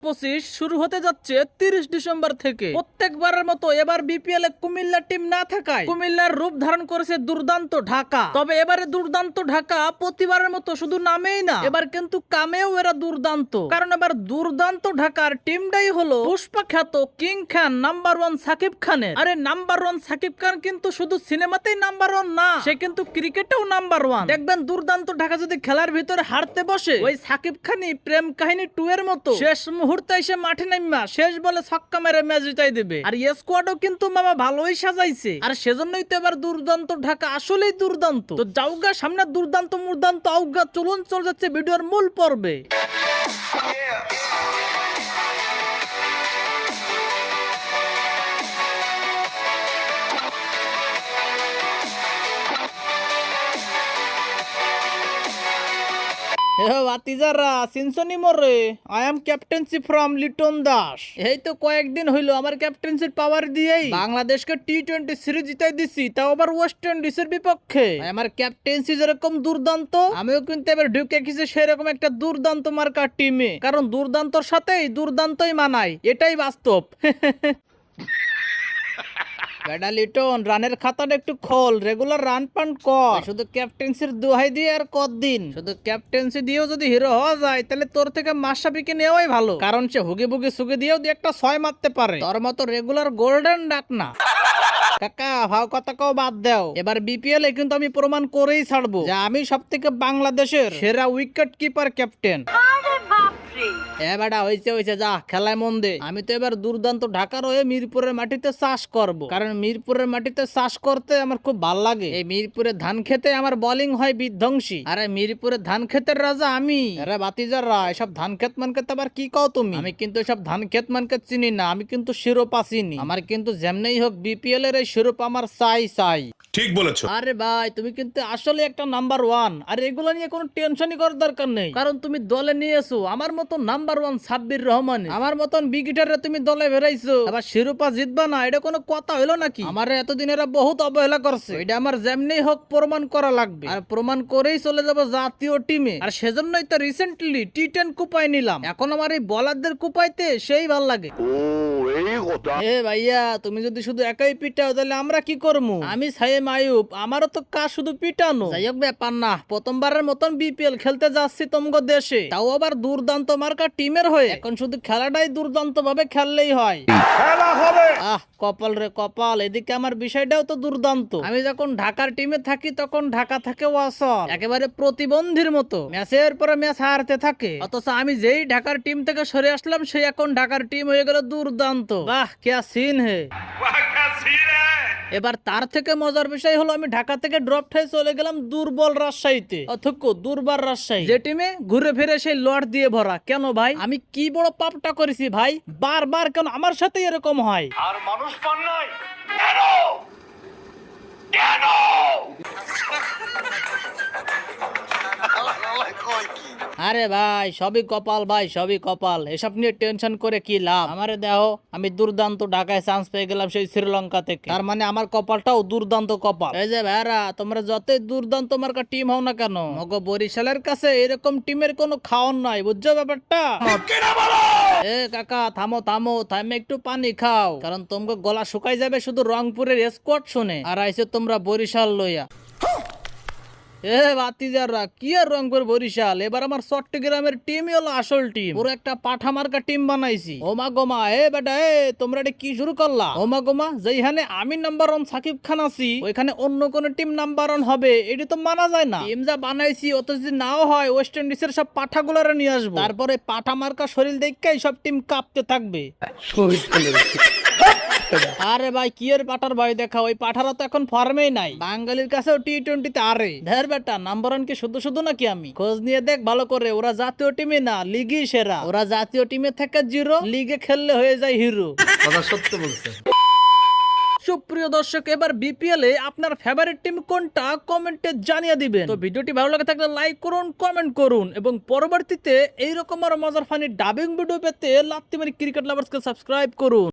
2025 শুরু হতে যাচ্ছে 30 ডিসেম্বর থেকে। প্রত্যেকবারের মতো এবার বিপিএল এ কুমিল্লা টিম না থাকায় কুমিল্লার রূপ ধারণ করেছে দুর্দান্ত ঢাকা। তবে এবারে দুর্দান্ত ঢাকা প্রতিবারের মতো শুধু নামেই না, এবার কিন্তু কামেও এরা দুর্দান্ত। কারণ এবার দুর্দান্ত ঢাকার টিমটাই হলো পুষ্পা খ্যাত কিং খান নাম্বার 1 সাকিব খানের। আরে নাম্বার 1 সাকিব খান কিন্তু শুধু সিনেমাতেই নাম্বার 1 না, সে কিন্তু ক্রিকেটেও নাম্বার 1। দেখবেন দুর্দান্ত ঢাকা যদি খেলার ভিতরে হারতে বসে, ওই সাকিব খানই প্রেম কাহিনী 2 এর মতো শেষ মুহূর্তে এসে মাঠে নামা শেষ বলে ছক্কা মেরে ম্যাচ জিতাই দেবে। আর এই স্কোয়াডও কিন্তু মামা ভালোই সাজাইছে, আর সেজন্যই তো এবার দুর্দান্ত ঢাকা আসলেই দুর্দান্ত। তো যাওগা সামনে দুর্দান্ত মুর্দান্ত আউগা, চলুন চলে যাচ্ছে ভিডিওর মূল পর্বে। I am captaincy from Liton Das. এই তো কয়েকদিন হইলো আমার ক্যাপ্টেন্সির পাওয়ার দিয়েই বাংলাদেশকে টি-20 সিরিজ জিতাই দিছি, তাও আবার ওয়েস্ট ইন্ডিজের বিপক্ষে। আমার ক্যাপ্টেন্সি যেরকম দুর্দান্ত, আমিও কিন্তু এবার ঢুকে গেছি সেরকম একটা দুর্দান্ত মার্কার টিমে। কারণ দুর্দান্তর সাথেই দুর্দান্তই মানায়, এটাই বাস্তব। বেটা লিটন, রানের খাতাটা একটু খোল, রেগুলার রান পান কর। শুধু ক্যাপ্টেন্সির দোহাই দিয়ে আর কতদিন? শুধু ক্যাপ্টেন্সি দিয়েও যদি হিরো হওয়া যায়, তাহলে তোর থেকে মাশরাফিকে নেওয়াই ভালো। কারণ সে হুগি বুগি সুগি দিয়েও একটা 6 মারতে পারে, তোর মতো রেগুলার গোল্ডেন ডাক না। কাকা ভাও কথা কেউ বাদ দাও, এবার বিপিএল এ কিন্তু আমি প্রমাণ করেই ছাড়বো যে আমি সব থেকে বাংলাদেশের সেরা উইকেট কিপার ক্যাপ্টেন। হয়েছে যা খেলায় মন দে। আমি তো এবার দুর্দান্ত ঢাকার হয়ে মিরপুরের মাটিতে চাষ করব, কারণ মিরপুরের মাটিতে চাষ করতে আমার খুব ভাল লাগে। এই মিরপুরের ধান খেতে আমার বোলিং হয় বিধ্বংসী। আরে মিরপুরের ধান খেতের রাজা আমি। আরে বাতিজাররা, এসব ধান খেত মানকে আবার কি কও তুমি? আমি কিন্তু এসব ধান খেত মানকে চিনি না, আমি কিন্তু শিরোপা চিনি। আমার কিন্তু যেমনেই হোক বিপিএল এর এই শিরোপা আমার চাই। ঠিক বলেছো। আরে ভাই, তুমি কিন্তু আসলে একটা নাম্বার 1। আর এগুলো নিয়ে কোনো টেনশনই করার দরকার নেই, কারণ তুমি দলে নিয়েছো আমার মতন নাম্বার 1 সাব্বির রহমান। আমার মতন বিগিটারে তুমি দলে বেরাইছো, আবার শিরোপা জিতবা না, এটা কোনো কথা হইলো নাকি? আমার এতদিন এরা বহুত অবহেলা করছে, এটা আমার যেমনি হোক প্রমাণ করা লাগবে। আর প্রমাণ করেই চলে যাবো জাতীয় টিমে। আর সেজন্যই তো রিসেন্টলি টি10 কুপাই নিলাম। এখন আমার এই বলারদের কুপাইতে সেই ভাল লাগে। ভাইয়া, তুমি যদি শুধু একাই পিটাও তাহলে আমরা কি করবো? আমি সাইম আয়ুব, আমারও তো কাজ শুধু পিটানো। যাই হোক, ব্যাপার না। প্রথমবারের মতন বিপিএল খেলতে যাচ্ছি তোমাগো দেশে, তাও আবার দুর্দান্ত মার্কা টিমের হয়ে। এখন শুধু খেলাটাই দুর্দান্ত ভাবে খেললেই হয়। কপাল রে কপাল, এদিকে আমার বিষয়টাও তো দুর্দান্ত। আমি যখন ঢাকার টিমে থাকি তখন ঢাকা থেকে ওয়াসল একেবারে প্রতিবন্ধীর মতো ম্যাচের পরে ম্যাচ হারতে থাকে, অথচ আমি যেই ঢাকার টিম থেকে সরে আসলাম সেই এখন ঢাকার টিম হয়ে গেল দুর্দান্ত। বাহ, क्या सीन है। এবার তার থেকে মজার বিষয় হলো আমি ঢাকা থেকে ড্রপ খেয়ে চলে গেলাম দুর্বল রাজশাহীতে, অথচ দুর্বার রাজশাহী, যে টিমে ঘুরে ফিরে সেই লট দিয়ে ভরা। কেন ভাই, আমি কি বড় পাপটা করেছি ভাই? বারবার কেন আমার সাথে এরকম হয়? আর মানুষ পান নাই। আরে ভাই, সবই কপাল ভাই, সবই কপাল। এসব নিয়ে টেনশন করে কি লাভ? আমারে দেখো, আমি দুর্দান্ত ঢাকায় চান্স পেয়ে গেলাম সেই শ্রীলঙ্কা থেকে। তার মানে আমার কপালটাও দুর্দান্ত কপাল। এই যে ভাইরা, তোমরা যতই দুর্দান্ত মার্কা টিম হও না কেন, মগো বরিশালের কাছে এরকম টিমের কোনো খাওয়ান নাই, বুঝছো ব্যাপারটা? এ কাকা, থামো থামে একটু পানি খাও, কারণ তোমাকে গলা শুকাই যাবে শুধু রংপুরের স্কোয়াড শুনে। আর আইসে তোমরা বরিশাল লইয়া। বাতিজাররা, কি আর রংপুর বরিশাল, এবার আমার চট্টগ্রামের টিমই হলো আসল টিম। পুরো একটা পাঠা মার্কা টিম বানাইছি। ওমা গোমা, বেটা তোমরা এটা কি শুরু করলা? ওমা গোমা, যেখানে আমি নাম্বার 1 সাকিব খান আছি, ওইখানে অন্য কোন টিম নাম্বার 1 হবে, এটা তো মানা যায় না। টিম যা বানাইছি, অত যদি নাও হয় ওয়েস্ট ইন্ডিজের সব পাঠাগুলারে নিয়ে আসবো, তারপরে পাঠা মার্কা শরীর দেখেই সব টিম কাঁপতে থাকবে। আরে ভাই, কি এর পাঠার ভাই দেখা, ওই পাঠারা তো এখন ফর্মেই নাই। বাঙালির কাছেও টি-20 আরে ধের বেটা, নাম্বার 1 কি শুধু নাকি? আমি খোঁজ নিয়ে দেখ ভালো করে, ওরা জাতীয় টিমে না, লিগই সেরা। ওরা জাতীয় টিমে থেকে 0, লিগে খেললে হয়ে যায় হিরো। কথা সত্য বলছে। সুপ্রিয় দর্শক, এবার বিপিএল এ আপনার ফেভারিট টিম কোনটা কমেন্টে জানিয়ে দিবেন। তো ভিডিওটি ভালো লাগে থাকলে লাইক করুন, কমেন্ট করুন, এবং পরবর্তীতে এইরকম আরো মজার ফানি ডাবিং ভিডিও পেতে লাত্তিমারি ক্রিকেট লাভার্সকে সাবস্ক্রাইব করুন।